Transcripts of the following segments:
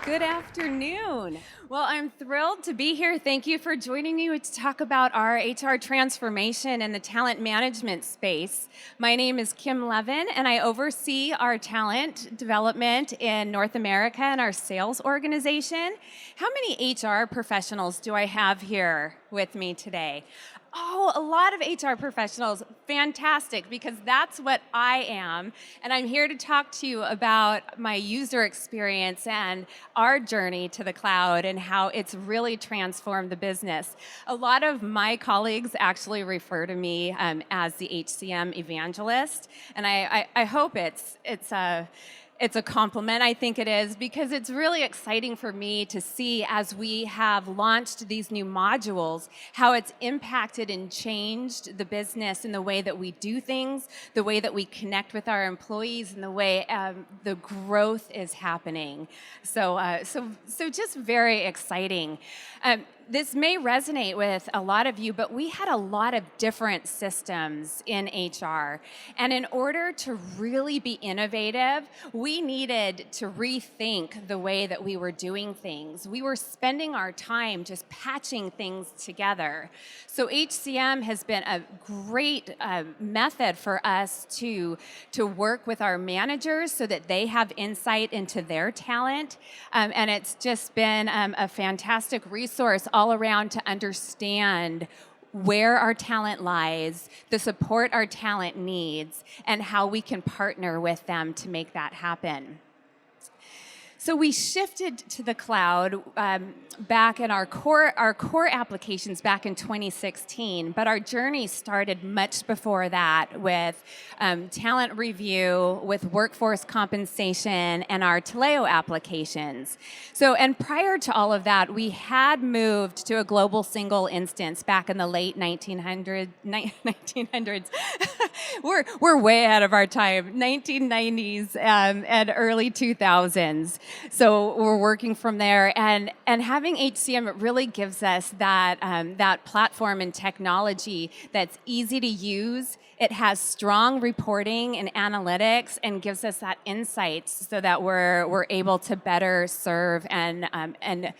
Good afternoon. Well, I'm thrilled to be here. Thank you for joining me to talk about our HR transformation in the talent management space. My name is Kim Levin, and I oversee our talent development in North America and our sales organization. How many HR professionals do I have here with me today? Oh, a lot of HR professionals. Fantastic, because that's what I am. And I'm here to talk to you about my user experience and our journey to the cloud and how it's really transformed the business. A lot of my colleagues actually refer to me as the HCM evangelist. And I hope it's a compliment. I think it is, because it's really exciting for me to see, as we have launched these new modules, how it's impacted and changed the business in the way that we do things, the way that we connect with our employees, and the way the growth is happening. So just very exciting. This may resonate with a lot of you, but we had a lot of different systems in HR. And in order to really be innovative, we needed to rethink the way that we were doing things. We were spending our time just patching things together. So HCM has been a great method for us to work with our managers so that they have insight into their talent. And it's just been a fantastic resource all around to understand where our talent lies, the support our talent needs, and how we can partner with them to make that happen. So we shifted to the cloud back in our core applications back in 2016, but our journey started much before that with talent review, with workforce compensation, and our Taleo applications. So, and prior to all of that, we had moved to a global single instance back in the late 1900s. We're way ahead of our time, 1990s and early 2000s. So we're working from there, and having HCM, it really gives us that platform and technology that's easy to use. It has strong reporting and analytics, and gives us that insights so that we're able to better serve and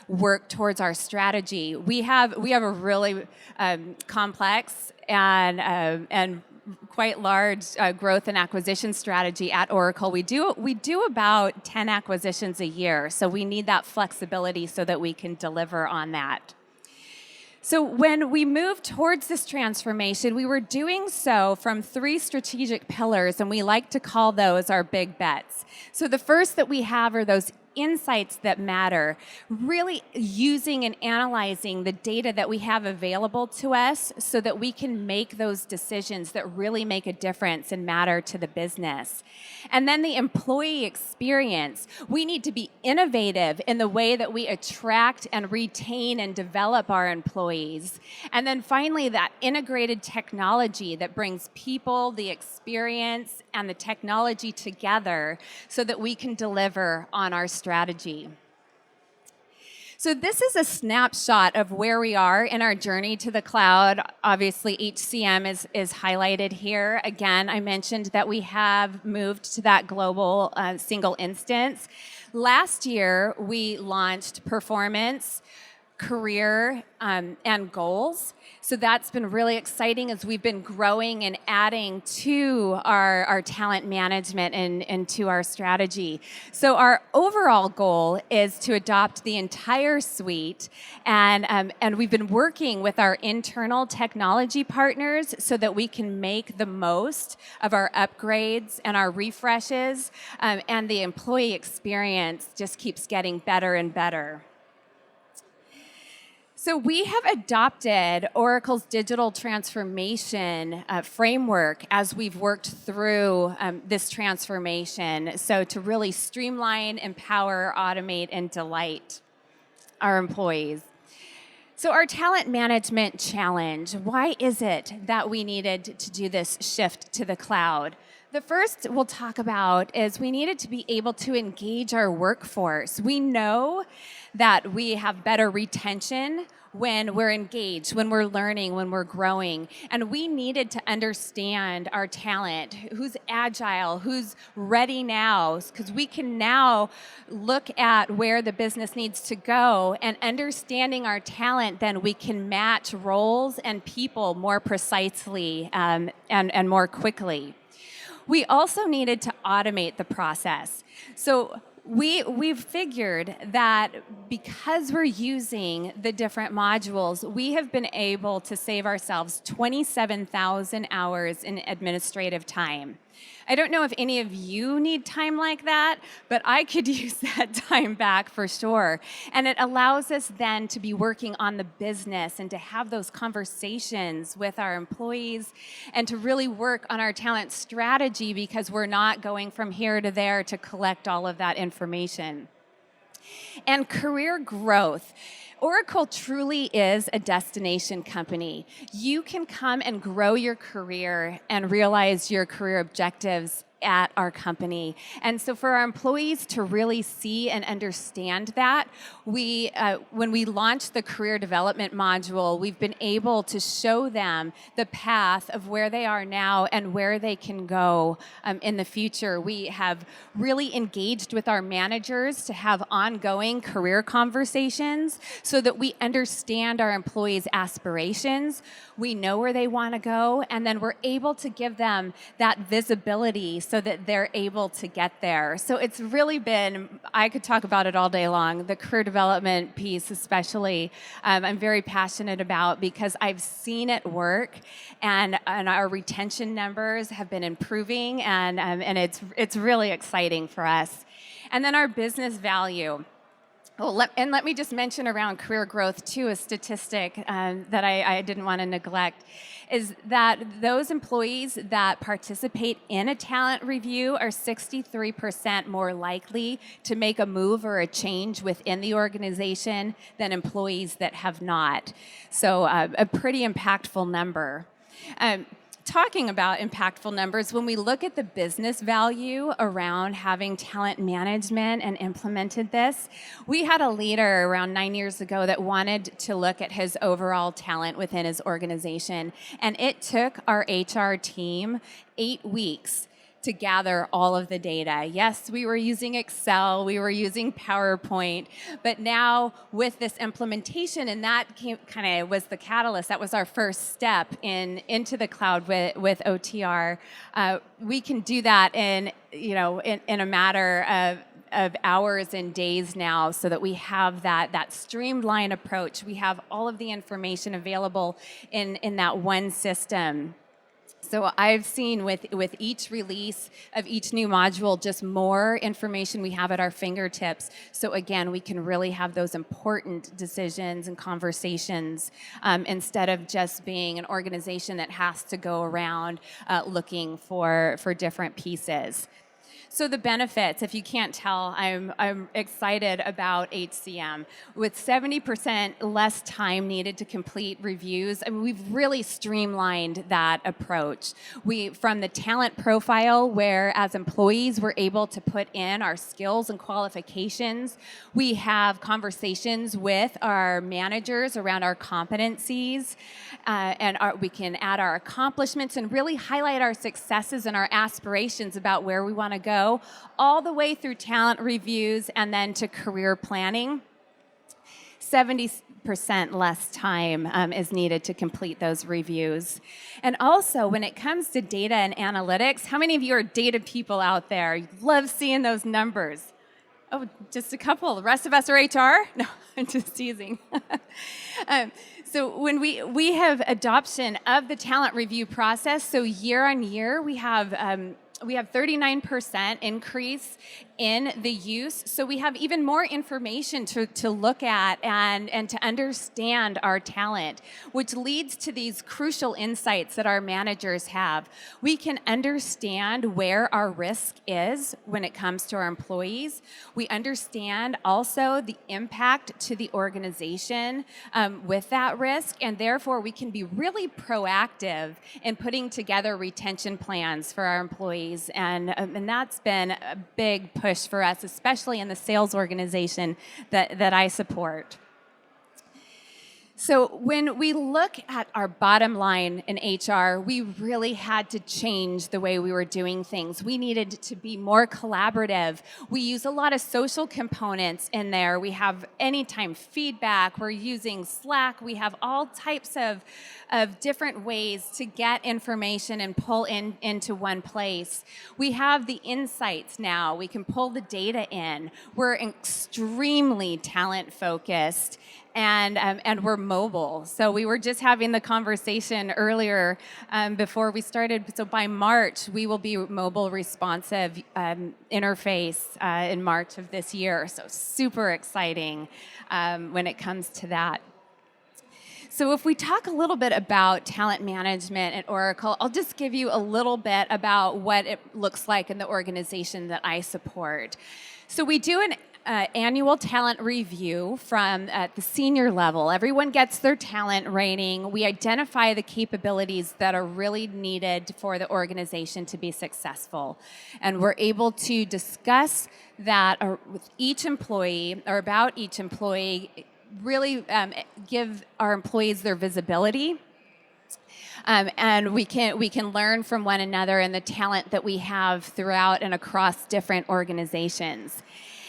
work towards our strategy. We have a really complex and quite large growth and acquisition strategy at Oracle. We do about 10 acquisitions a year, so we need that flexibility so that we can deliver on that. So when we moved towards this transformation, we were doing so from 3 strategic pillars, and we like to call those our big bets. So the first that we have are those insights that matter, really using and analyzing the data that we have available to us so that we can make those decisions that really make a difference and matter to the business. And then the employee experience. We need to be innovative in the way that we attract and retain and develop our employees. And then finally, that integrated technology that brings people, the experience, and the technology together so that we can deliver on our strategy. So this is a snapshot of where we are in our journey to the cloud. Obviously, HCM is highlighted here. Again, I mentioned that we have moved to that global single instance. Last year, we launched performance, career, and goals. So that's been really exciting as we've been growing and adding to our talent management and to our strategy. So our overall goal is to adopt the entire suite, and we've been working with our internal technology partners so that we can make the most of our upgrades and our refreshes, and the employee experience just keeps getting better and better. So we have adopted Oracle's digital transformation framework as we've worked through this transformation. So to really streamline, empower, automate, and delight our employees. So our talent management challenge, why is it that we needed to do this shift to the cloud? The first we'll talk about is we needed to be able to engage our workforce. We know that we have better retention when we're engaged, when we're learning, when we're growing. And we needed to understand our talent, who's agile, who's ready now, because we can now look at where the business needs to go, and understanding our talent, then we can match roles and people more precisely and more quickly. We also needed to automate the process. So we've figured that because we're using the different modules, we have been able to save ourselves 27,000 hours in administrative time. I don't know if any of you need time like that, but I could use that time back for sure. And it allows us then to be working on the business and to have those conversations with our employees and to really work on our talent strategy, because we're not going from here to there to collect all of that information. And career growth. Oracle truly is a destination company. You can come and grow your career and realize your career objectives at our company. And so for our employees to really see and understand that, when we launched the career development module, we've been able to show them the path of where they are now and where they can go in the future. We have really engaged with our managers to have ongoing career conversations so that we understand our employees' aspirations, we know where they want to go, and then we're able to give them that visibility so that they're able to get there. So it's really been, I could talk about it all day long, the career development piece especially, I'm very passionate about, because I've seen it work, and our retention numbers have been improving, and it's really exciting for us. And then our business value. Well, let me just mention around career growth too, a statistic that I didn't want to neglect, is that those employees that participate in a talent review are 63% more likely to make a move or a change within the organization than employees that have not. So a pretty impactful number. Talking about impactful numbers, when we look at the business value around having talent management and implemented this, we had a leader around 9 years ago that wanted to look at his overall talent within his organization. And it took our HR team 8 weeks to gather all of the data. Yes, we were using Excel, we were using PowerPoint, but now with this implementation, and that kind of was the catalyst, that was our first step into the cloud with OTR. We can do that in a matter of hours and days now, so that we have that streamlined approach. We have all of the information available in that one system. So I've seen with each release of each new module, just more information we have at our fingertips. So again, we can really have those important decisions and conversations instead of just being an organization that has to go around looking for different pieces. So the benefits, if you can't tell, I'm excited about HCM. With 70% less time needed to complete reviews, I mean, we've really streamlined that approach. From the talent profile, where as employees we're able to put in our skills and qualifications, we have conversations with our managers around our competencies, and we can add our accomplishments and really highlight our successes and our aspirations about where we want to go, all the way through talent reviews and then to career planning. 70% less time is needed to complete those reviews. And also, when it comes to data and analytics, how many of you are data people out there? You love seeing those numbers. Oh, just a couple. The rest of us are HR? No, I'm just teasing. So when we have adoption of the talent review process, so year on year, we have 39% increase in the use. So we have even more information to look at and to understand our talent, which leads to these crucial insights that our managers have. We can understand where our risk is when it comes to our employees. We understand also the impact to the organization with that risk, and therefore we can be really proactive in putting together retention plans for our employees. And that's been a big push for us, especially in the sales organization that I support. So when we look at our bottom line in HR, we really had to change the way we were doing things. We needed to be more collaborative. We use a lot of social components in there. We have anytime feedback. We're using Slack. We have all types of different ways to get information and pull into one place. We have the insights now. We can pull the data in. We're extremely talent focused. And we're mobile. So we were just having the conversation earlier before we started. So by March, we will be mobile responsive interface in March of this year. So super exciting when it comes to that. So if we talk a little bit about talent management at Oracle, I'll just give you a little bit about what it looks like in the organization that I support. So we do an annual talent review from at the senior level. Everyone gets their talent rating. We identify the capabilities that are really needed for the organization to be successful. And we're able to discuss that with each employee or about each employee, really give our employees their visibility. And we can learn from one another and the talent that we have throughout and across different organizations.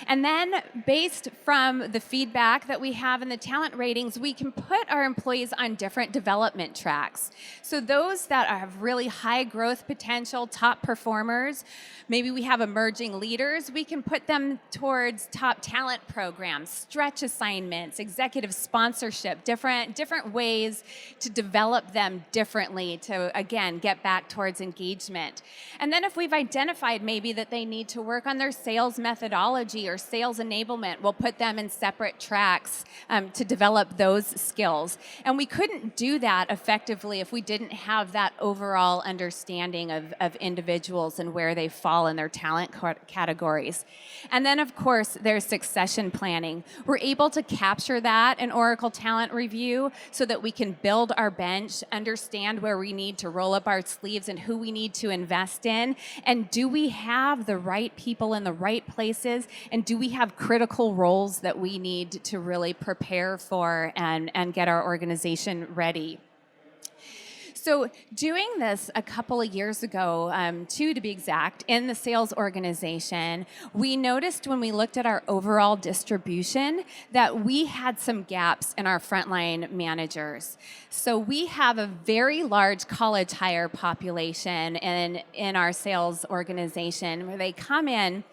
And then based from the feedback that we have in the talent ratings, we can put our employees on different development tracks. So those that have really high growth potential, top performers, maybe we have emerging leaders, we can put them towards top talent programs, stretch assignments, executive sponsorship, different ways to develop them differently to, again, get back towards engagement. And then if we've identified maybe that they need to work on their sales methodology or sales enablement, we'll put them in separate tracks to develop those skills. And we couldn't do that effectively if we didn't have that overall understanding of individuals and where they fall in their talent categories. And then, of course, there's succession planning. We're able to capture that in Oracle Talent Review so that we can build our bench, understand where we need to roll up our sleeves and who we need to invest in, and do we have the right people in the right places, and do we have critical roles that we need to really prepare for and get our organization ready? So doing this a couple of years ago, two to be exact, in the sales organization, we noticed when we looked at our overall distribution that we had some gaps in our frontline managers. So we have a very large college hire population in our sales organization where they come in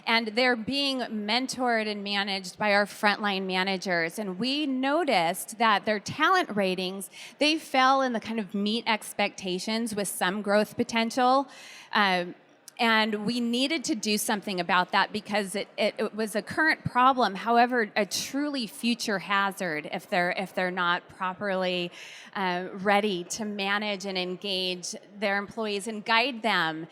and they're being mentored and managed by our frontline managers. And we noticed that their talent ratings, they fell in the kind of meet expectations with some growth potential. And we needed to do something about that because it was a current problem, however, a truly future hazard if they're not properly ready to manage and engage their employees and guide them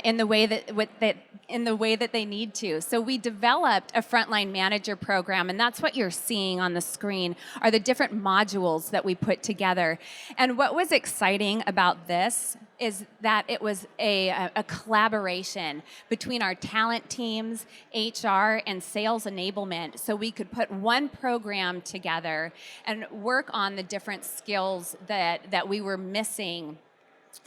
in the way that they need to. So we developed a frontline manager program, and that's what you're seeing on the screen are the different modules that we put together. And what was exciting about this is that it was a collaboration between our talent teams, HR, and sales enablement. So we could put one program together and work on the different skills that we were missing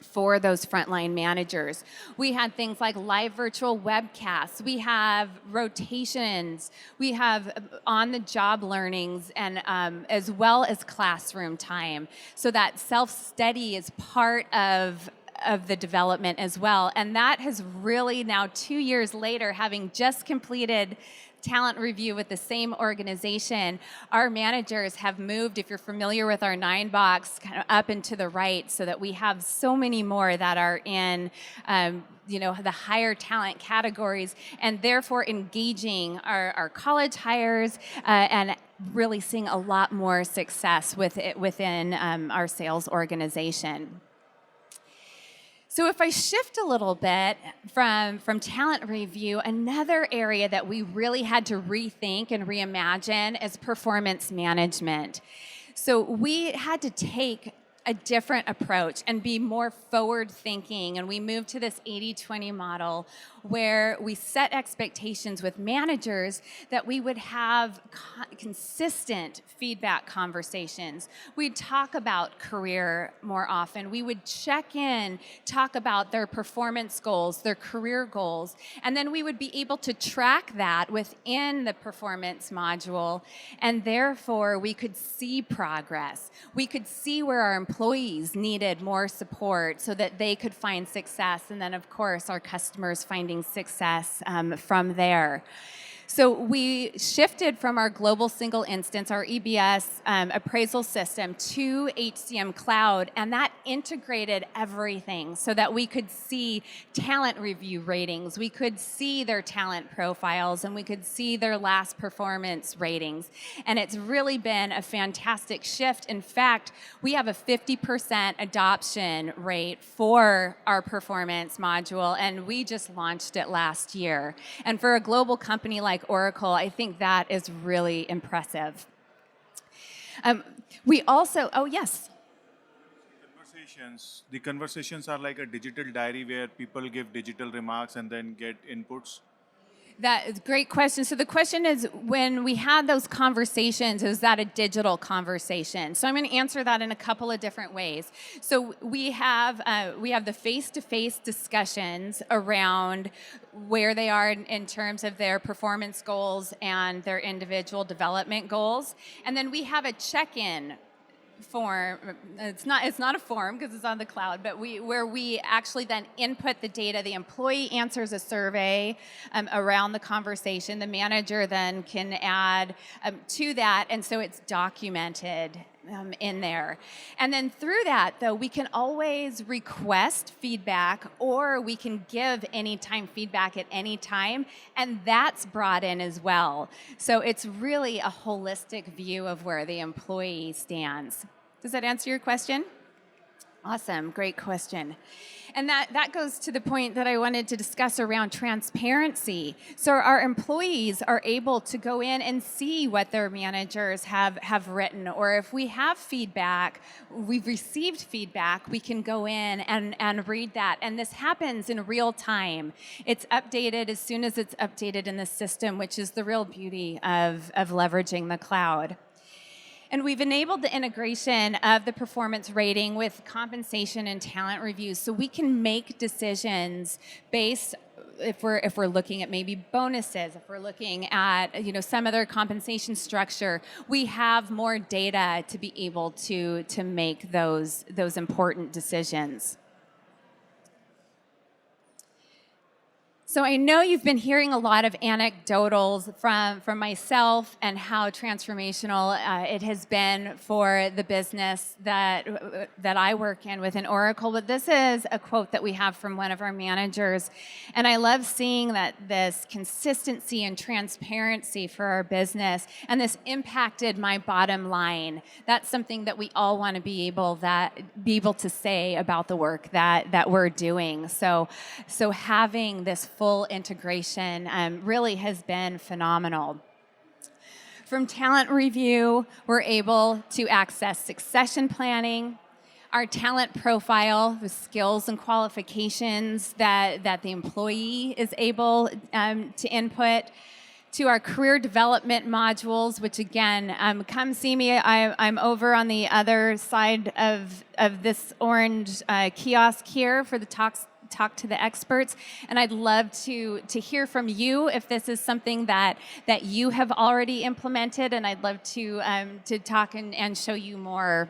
for those frontline managers. We had things like live virtual webcasts, we have rotations, we have on-the-job learnings, and as well as classroom time. So that self-study is part of the development as well. And that has really now 2 years later, having just completed talent review with the same organization, our managers have moved, if you're familiar with our 9-box, kind of up and to the right, so that we have so many more that are in the higher talent categories, and therefore engaging our college hires and really seeing a lot more success within our sales organization. So if I shift a little bit from talent review, another area that we really had to rethink and reimagine is performance management. So we had to take a different approach and be more forward thinking. And we moved to this 80-20 model where we set expectations with managers that we would have consistent feedback conversations. We'd talk about career more often. We would check in, talk about their performance goals, their career goals, and then we would be able to track that within the performance module, and therefore we could see progress. We could see where our employees needed more support so that they could find success, and then of course our customers finding success from there. So we shifted from our global single instance, our EBS appraisal system, to HCM Cloud, and that integrated everything so that we could see talent review ratings, we could see their talent profiles, and we could see their last performance ratings. And it's really been a fantastic shift. In fact, we have a 50% adoption rate for our performance module, and we just launched it last year. And for a global company like Oracle, I think that is really impressive. We also, oh yes. The conversations are like a digital diary where people give digital remarks and then get inputs. That is a great question. So the question is, when we had those conversations, is that a digital conversation? So I'm going to answer that in a couple of different ways. So we have the face-to-face discussions around where they are in terms of their performance goals and their individual development goals, and then we have a check-in form. It's not a form because it's on the cloud, but where we actually then input the data. The employee answers a survey around the conversation. The manager then can add to that, and so it's documented in there. And then through that, though, we can always request feedback, or we can give anytime feedback at any time, and that's brought in as well. So it's really a holistic view of where the employee stands. Does that answer your question? Awesome, great question. And that goes to the point that I wanted to discuss around transparency. So our employees are able to go in and see what their managers have written, or if we have feedback, we've received feedback, we can go in and read that. And this happens in real time. It's updated as soon as it's updated in the system, which is the real beauty of leveraging the cloud. And we've enabled the integration of the performance rating with compensation and talent reviews, so we can make decisions based, if we're looking at maybe bonuses, if we're looking at some other compensation structure, we have more data to be able to make those important decisions. So I know you've been hearing a lot of anecdotals from myself and how transformational it has been for the business that I work in within Oracle. But this is a quote that we have from one of our managers. And I love seeing that this consistency and transparency for our business, and this impacted my bottom line. That's something that we all want to be able to say about the work that we're doing. So having this full integration really has been phenomenal. From talent review, we're able to access succession planning, our talent profile, the skills and qualifications that the employee is able to input, to our career development modules, which again, come see me. I'm over on the other side of this orange kiosk here for the talk to the experts, and I'd love to hear from you if this is something that you have already implemented, and I'd love to talk and show you more,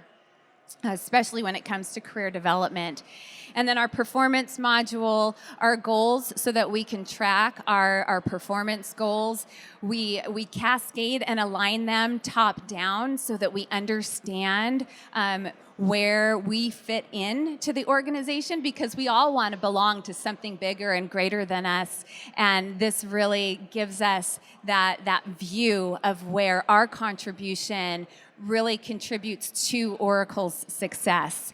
especially when it comes to career development. And then our performance module, our goals, so that we can track our performance goals. We cascade and align them top down so that we understand where we fit in to the organization, because we all want to belong to something bigger and greater than us. And this really gives us that view of where our contribution really contributes to Oracle's success.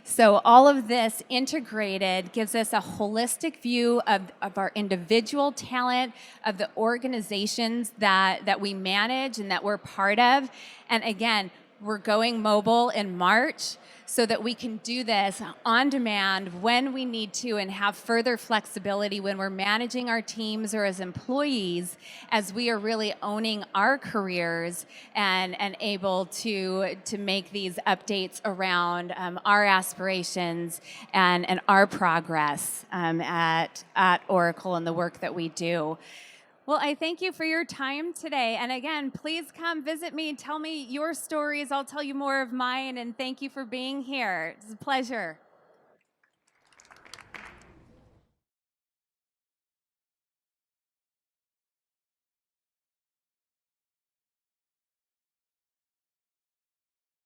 So all of this integrated gives us a holistic view of our individual talent, of the organizations that we manage and that we're part of. And again, we're going mobile in March. so that we can do this on demand when we need to and have further flexibility when we're managing our teams or as employees, as we are really owning our careers and able to make these updates around our aspirations and our progress at Oracle and the work that we do. Well, I thank you for your time today. And again, please come visit me. Tell me your stories. I'll tell you more of mine. And thank you for being here. It's a pleasure.